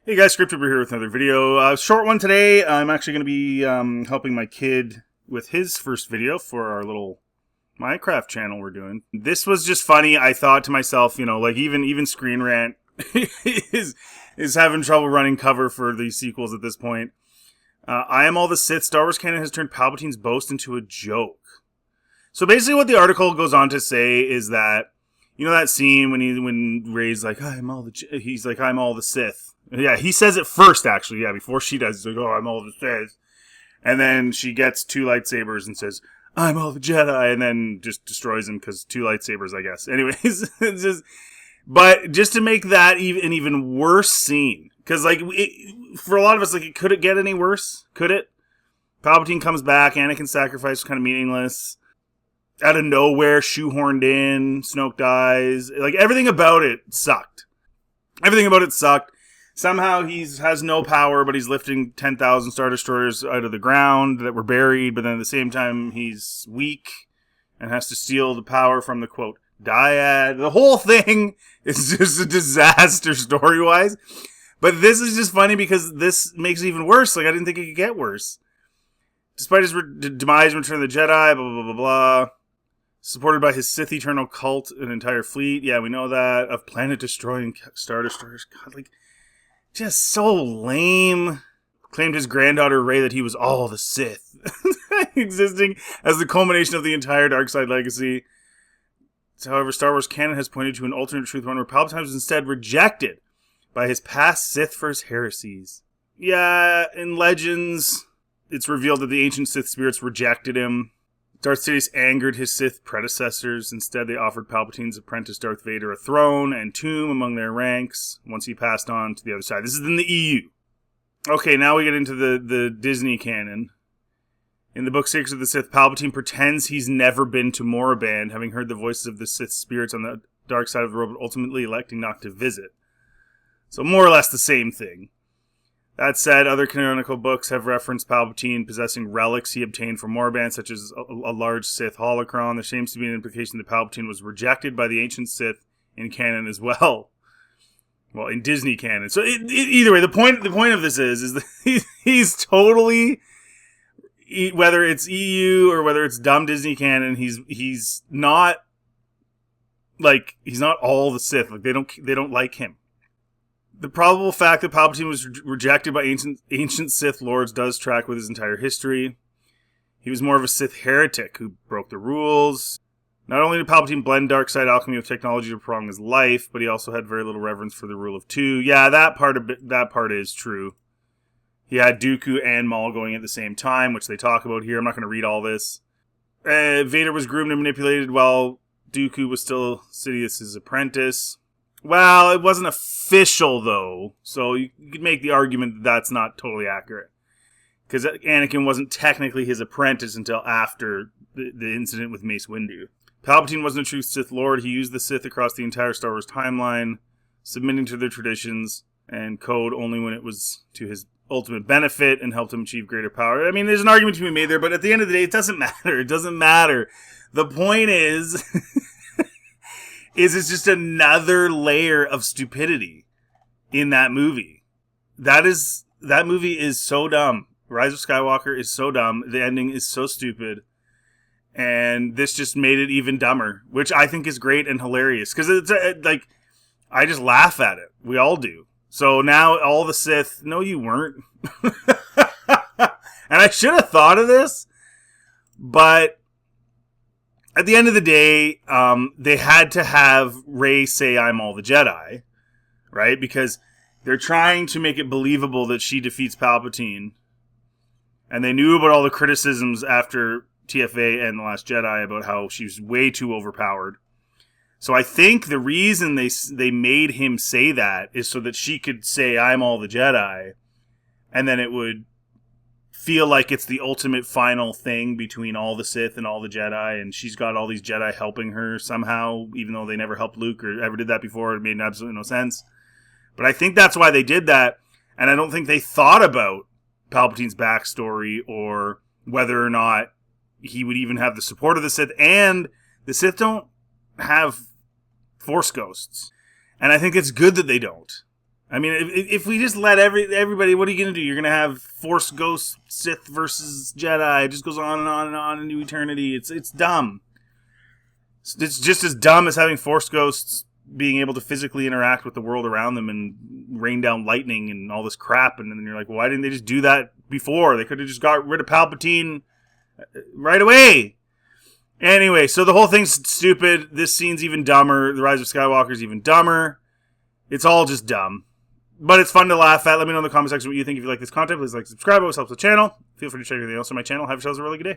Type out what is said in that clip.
Hey guys, Scripttrooper here with another video. Short one today. I'm actually going to be helping my kid with his first video for our little Minecraft channel we're doing. This was just funny. I thought to myself, like even Screen Rant is having trouble running cover for these sequels at this point. I Am All the Sith. Star Wars canon has turned Palpatine's boast into a joke. So basically, what the article goes on to say is that that scene when Rey's like, I'm all the Sith. Yeah, he says it first, actually. Yeah, before she does. He's like, I'm all the Sith. And then she gets two lightsabers and says, I'm all the Jedi. And then just destroys him because two lightsabers, I guess. Anyways, but just to make that an even worse scene. Because, for a lot of us, could it get any worse? Could it? Palpatine comes back. Anakin's sacrifice was kind of meaningless. Out of nowhere, shoehorned in. Snoke dies. Everything about it sucked. Everything about it sucked. Somehow he has no power, but he's lifting 10,000 Star Destroyers out of the ground that were buried, but then at the same time he's weak and has to steal the power from the, quote, dyad. The whole thing is just a disaster story-wise. But this is just funny because this makes it even worse. I didn't think it could get worse. Despite his demise in Return of the Jedi, blah, blah, blah, blah, blah. Supported by his Sith Eternal cult, an entire fleet. Yeah, we know that. Of planet-destroying Star Destroyers. God, just so lame. Claimed his granddaughter Rey that he was all the Sith. Existing as the culmination of the entire dark side legacy. However, Star Wars canon has pointed to an alternate truth one where Palpatine was instead rejected by his past Sith for his heresies. Yeah, in Legends, it's revealed that the ancient Sith spirits rejected him. Darth Sidious angered his Sith predecessors. Instead, they offered Palpatine's apprentice Darth Vader a throne and tomb among their ranks once he passed on to the other side. This is in the EU. Okay, now we get into the Disney canon. In the book Secrets of the Sith, Palpatine pretends he's never been to Moraband, having heard the voices of the Sith spirits on the dark side of the world, but ultimately electing not to visit. So more or less the same thing. That said, other canonical books have referenced Palpatine possessing relics he obtained from Moraband, such as a large Sith holocron. There seems to be an implication that Palpatine was rejected by the ancient Sith in canon as well. Well, in Disney canon. So either way, the point of this is that he's totally, whether it's EU or whether it's dumb Disney canon, he's not all the Sith. They don't like him. The probable fact that Palpatine was rejected by ancient Sith lords does track with his entire history. He was more of a Sith heretic who broke the rules. Not only did Palpatine blend dark side alchemy with technology to prolong his life, but he also had very little reverence for the rule of two. Yeah, that part is true. He had Dooku and Maul going at the same time, which they talk about here. I'm not going to read all this. Vader was groomed and manipulated while Dooku was still Sidious's apprentice. Well, it wasn't official, though, so you could make the argument that that's not totally accurate. Because Anakin wasn't technically his apprentice until after the incident with Mace Windu. Palpatine wasn't a true Sith Lord. He used the Sith across the entire Star Wars timeline, submitting to their traditions and code only when it was to his ultimate benefit and helped him achieve greater power. I mean, there's an argument to be made there, but at the end of the day, it doesn't matter. It doesn't matter. The point is... it's just another layer of stupidity in that movie. That movie is so dumb. Rise of Skywalker is so dumb. The ending is so stupid. And this just made it even dumber, which I think is great and hilarious. Because it's I just laugh at it. We all do. So now all the Sith, no you weren't. And I should have thought of this, but... at the end of the day, they had to have Rey say, I'm all the Jedi, right? Because they're trying to make it believable that she defeats Palpatine. And they knew about all the criticisms after TFA and The Last Jedi about how she was way too overpowered. So I think the reason they made him say that is so that she could say, I'm all the Jedi. And then it would feel like it's the ultimate final thing between all the Sith and all the Jedi, and she's got all these Jedi helping her somehow, even though they never helped Luke or ever did that before. It made absolutely no sense. But I think that's why they did that, and I don't think they thought about Palpatine's backstory or whether or not he would even have the support of the Sith, and the Sith don't have Force ghosts. And I think it's good that they don't. I mean, if we just let everybody, what are you going to do? You're going to have Force Ghost Sith versus Jedi. It just goes on and on and on into eternity. It's dumb. It's just as dumb as having Force Ghosts being able to physically interact with the world around them and rain down lightning and all this crap. And then you're like, well, why didn't they just do that before? They could have just got rid of Palpatine right away. Anyway, so the whole thing's stupid. This scene's even dumber. The Rise of Skywalker is even dumber. It's all just dumb. But it's fun to laugh at. Let me know in the comment section what you think. If you like this content, please like, subscribe. It always helps the channel. Feel free to check anything else on my channel. Have yourselves a really good day.